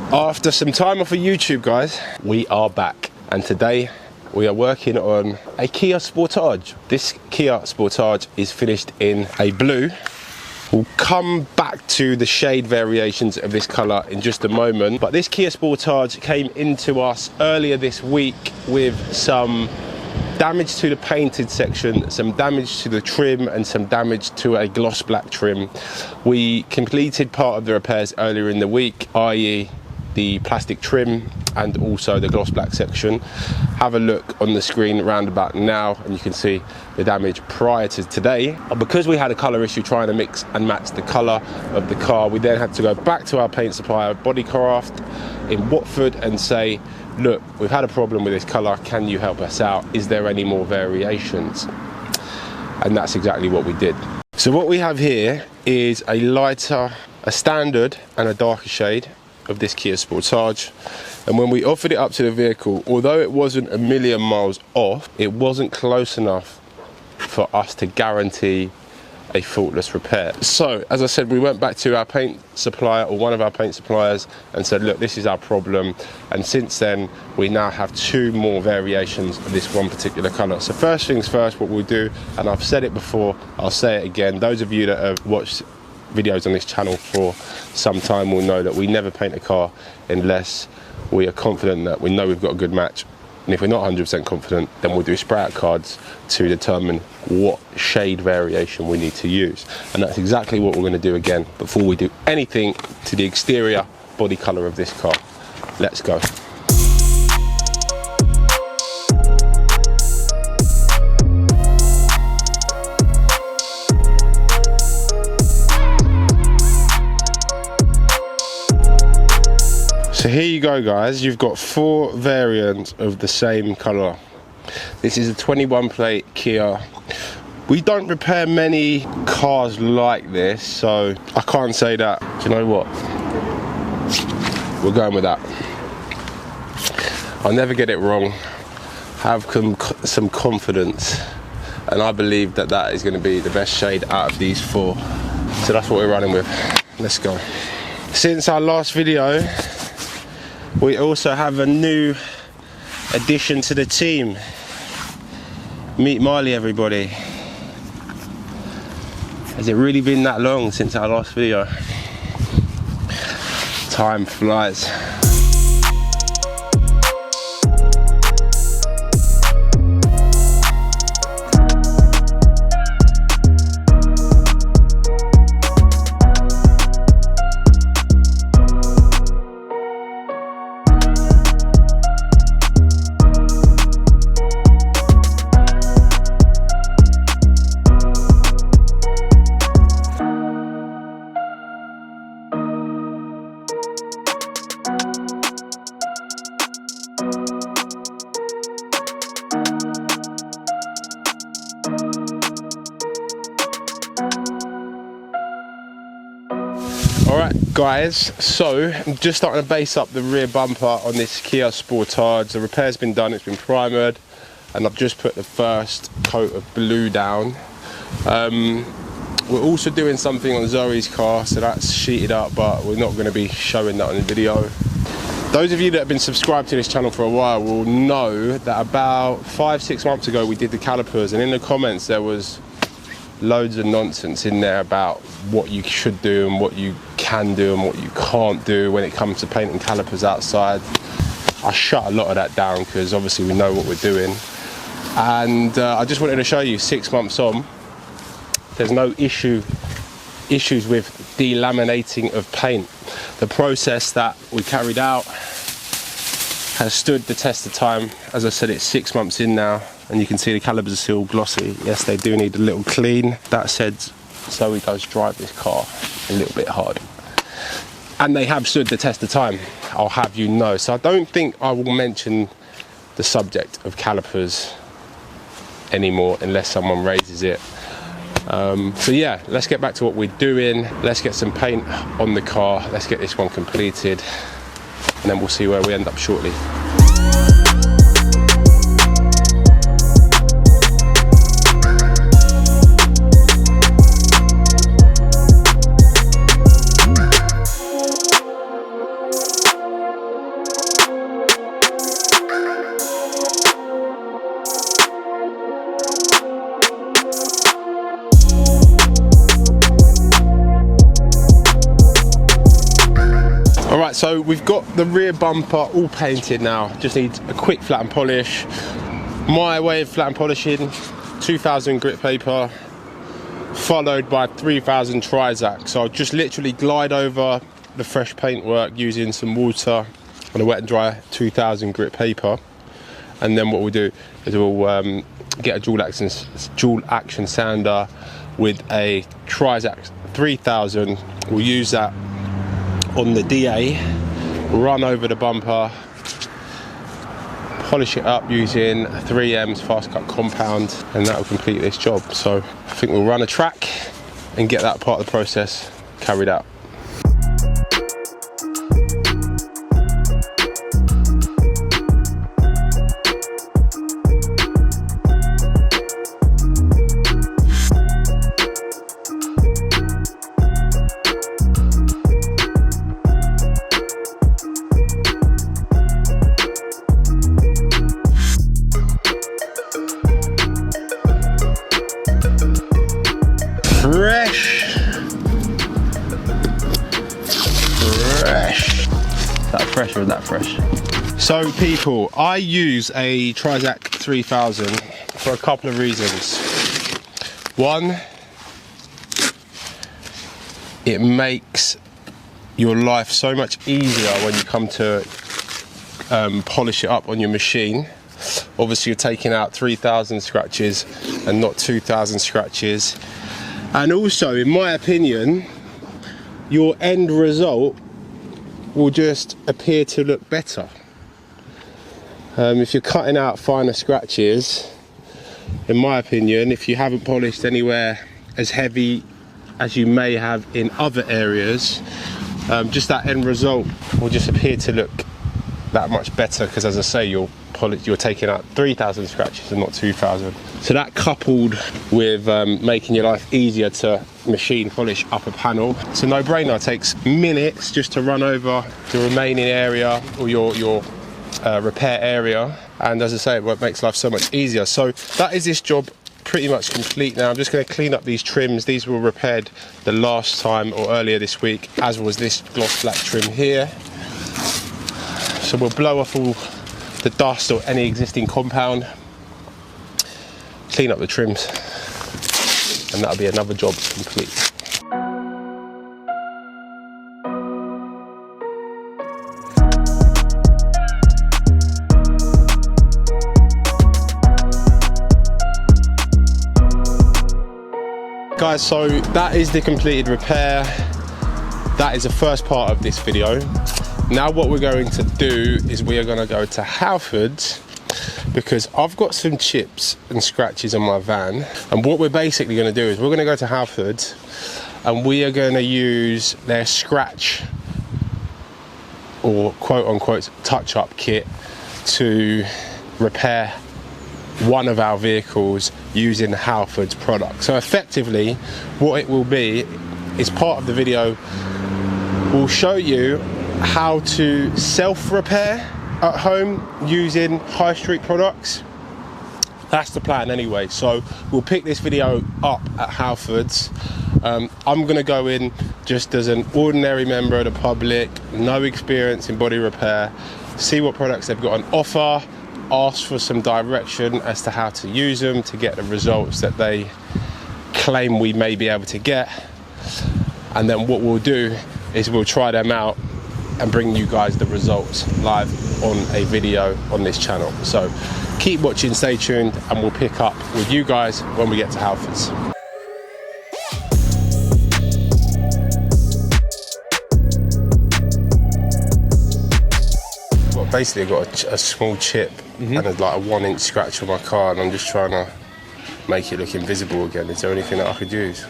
After some time off of YouTube, guys, we are back, and today we are working on a Kia Sportage. This Kia Sportage is finished in a blue. We'll come back to the shade variations of this colour in just a moment, but this Kia Sportage came into us earlier this week with some damage to the painted section, some damage to the trim, and some damage to a gloss black trim. We completed part of the repairs earlier in the week, i.e. the plastic trim and also the gloss black section. Have a look on the screen round about now and you can see the damage prior to today. Because we had a colour issue trying to mix and match the colour of the car, we then had to go back to our paint supplier, Bodycraft in Watford, and say, look, we've had a problem with this colour, can you help us out? Is there any more variations? And that's exactly what we did. So what we have here is a lighter, a standard and a darker shade of this Kia Sportage, and when we offered it up to the vehicle, although it wasn't a million miles off, it wasn't close enough for us to guarantee a faultless repair. So as I said, we went back to our paint supplier, or one of our paint suppliers, and said, look, this is our problem. And since then we now have two more variations of this one particular colour. So first things first, what we'll do, and I've said it before, I'll say it again, those of you that have watched videos on this channel for some time will know that we never paint a car unless we are confident that we know we've got a good match. And if we're not 100% confident, then we'll do spray out cards to determine what shade variation we need to use. And that's exactly what we're going to do again before we do anything to the exterior body colour of this car. Let's go. So here you go, guys, you've got four variants of the same colour. This is a 21 plate Kia. We don't repair many cars like this, so I can't say that. Do you know what? We're going with that. I'll never get it wrong. Have some confidence, and I believe that that is going to be the best shade out of these four. So that's what we're running with. Let's go. Since our last video, we also have a new addition to the team. Meet Marley, everybody. Has it really been that long since our last video? Time flies. Alright guys, so I'm just starting to base up the rear bumper on this Kia Sportage. The repair's been done, it's been primered, and I've just put the first coat of blue down. We're also doing something on Zoe's car, so that's sheeted up, but we're not going to be showing that on the video. Those of you that have been subscribed to this channel for a while will know that about 5-6 months ago we did the calipers, and in the comments there was loads of nonsense in there about what you should do and what you can do and what you can't do when it comes to painting calipers outside. I shut a lot of that down because obviously we know what we're doing, and I just wanted to show you 6 months on, there's no issues with delaminating of paint. The process that we carried out has stood the test of time. As I said, it's 6 months in now, and you can see the calipers are still glossy. Yes, they do need a little clean. That said, Zoe does drive this car a little bit hard, and they have stood the test of time, I'll have you know. So I don't think I will mention the subject of calipers anymore unless someone raises it. So yeah, let's get back to what we're doing. Let's get some paint on the car, let's get this one completed, and then we'll see where we end up shortly. So we've got the rear bumper all painted now. Just needs a quick flat and polish. My way of flat and polishing, 2000 grit paper, followed by 3000 Trizac. So I'll just literally glide over the fresh paintwork using some water and a wet and dry 2000 grit paper. And then what we'll do is we'll get a dual action sander with a Trizac 3000. We'll use that on the DA, run over the bumper, polish it up using 3M's fast cut compound, and that will complete this job. So I think we'll run a track and get that part of the process carried out. Fresh. Is that fresh or is that fresh? So people, I use a Trizac 3000 for a couple of reasons. One, it makes your life so much easier when you come to polish it up on your machine. Obviously you're taking out 3000 scratches and not 2000 scratches. And also, in my opinion, your end result will just appear to look better. If you're cutting out finer scratches, in my opinion, if you haven't polished anywhere as heavy as you may have in other areas, just that end result will just appear to look that much better, because as I say, you're taking out 3000 scratches and not 2000. So that, coupled with making your life easier to machine polish up a panel, it's a no-brainer. It takes minutes just to run over the remaining area or your repair area, and as I say, it makes life so much easier. So that is this job pretty much complete now. I'm just going to clean up these trims. These were repaired the last time or earlier this week, as was this gloss black trim here. So we'll blow off all the dust or any existing compound, clean up the trims, and that'll be another job complete. Guys, so that is the completed repair. That is the first part of this video. Now what we're going to do is we are going to go to Halfords, because I've got some chips and scratches on my van, and what we're basically going to do is we're going to go to Halfords and we are going to use their scratch or quote-unquote touch-up kit to repair one of our vehicles using the Halfords product. So effectively what it will be is, part of the video will show you how to self-repair at home using high street products. That's the plan anyway. So we'll pick this video up at Halfords. I'm gonna go in just as an ordinary member of the public, no experience in body repair, see what products they've got on offer, ask for some direction as to how to use them to get the results that they claim we may be able to get. And then what we'll do is we'll try them out and bring you guys the results live on a video on this channel. So keep watching, stay tuned, and we'll pick up with you guys when we get to Halfords. Well, basically I've got a small chip and like a 1-inch scratch on my car, and I'm just trying to make it look invisible again. Is there anything that I could use?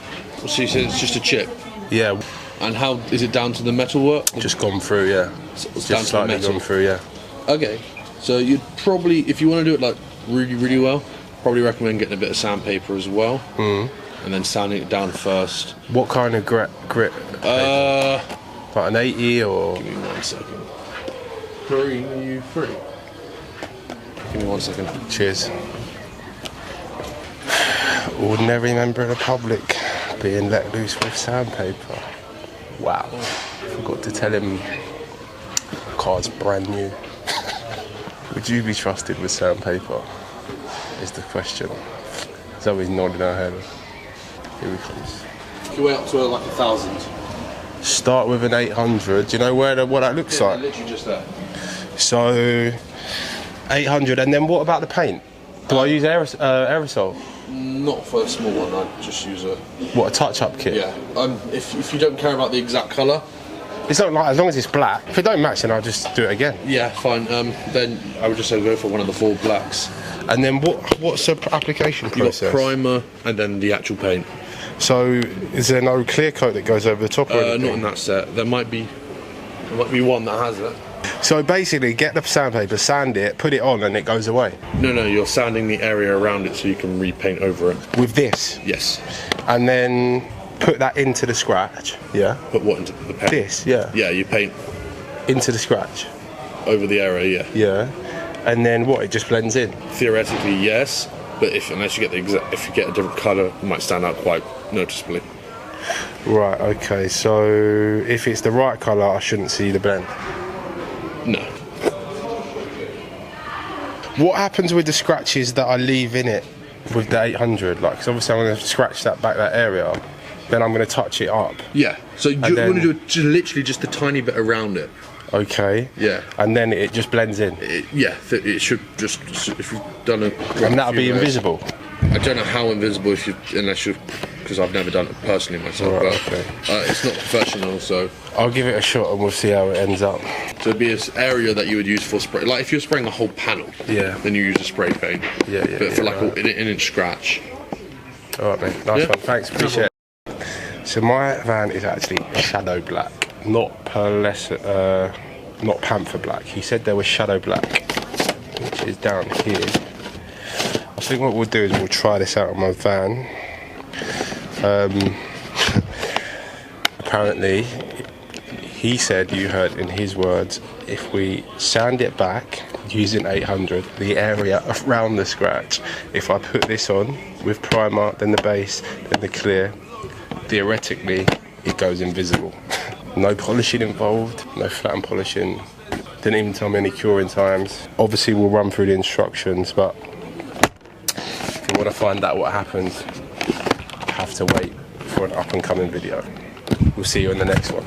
So you said it's just a chip? Yeah. And how is it down to the metalwork? Just gone through, yeah. So it's just down to slightly the metal. gone through, yeah. Okay, so you'd probably, if you want to do it like really well, probably recommend getting a bit of sandpaper as well, and then sanding it down first. What kind of grit? Like an 80 or? Give me 1 second. Are you free? Give me 1 second. Cheers. Ordinary member of the public being let loose with sandpaper. Wow. Forgot to tell him car's brand new. Would you be trusted with sandpaper? Is the question. Zoe's nodding her head. Here we come. You went up to like 1,000. Start with an 800. Do you know what that looks like? Literally just there. So 800, and then what about the paint? Do I use aerosol? Not for a small one. I just use a. What, a touch-up kit? Yeah. If you don't care about the exact colour. It's not like, as long as it's black. If it don't match, then I'll just do it again. Yeah, fine. Then I would just say go for one of the 4 blacks. And then what's the application process? You've got primer and then the actual paint. So is there no clear coat that goes over the top or anything? Not in that set. There might be one that has it. So basically, get the sandpaper, sand it, put it on, and it goes away. No, you're sanding the area around it so you can repaint over it. With this? Yes. And then put that into the scratch. Yeah. Put what into the paint? This, yeah. Yeah, you paint Into the scratch. over the area. Yeah. Yeah. And then what? It just blends in. Theoretically, yes, but unless you get if you get a different colour, it might stand out quite noticeably. Right. Okay. So if it's the right colour, I shouldn't see the blend. No. What happens with the scratches that I leave in it with the 800? Like, because obviously I'm going to scratch that area, then I'm going to touch it up. Yeah. So you want to do literally just a tiny bit around it. Okay. Yeah. And then it just blends in. It should just if you've done a. And that'll be invisible. I don't know how invisible because I've never done it personally myself. Right, but okay. It's not professional, so. I'll give it a shot and we'll see how it ends up. So it'd be an area that you would use for spray. Like if you're spraying a whole panel, yeah, then you use a spray paint. Yeah. But for like an inch scratch. All right, mate. Nice one. Thanks. Appreciate it. So my van is actually shadow black, not panther black. He said there was shadow black, which is down here. I think what we'll do is we'll try this out on my van. Apparently, he said, you heard in his words, if we sand it back using 800, the area around the scratch, if I put this on with primer, then the base, then the clear, theoretically it goes invisible. No polishing involved, no flat and polishing. Didn't even tell me any curing times. Obviously we'll run through the instructions, but if you want to find out what happens, you have to wait for an up and coming video. We'll see you in the next one.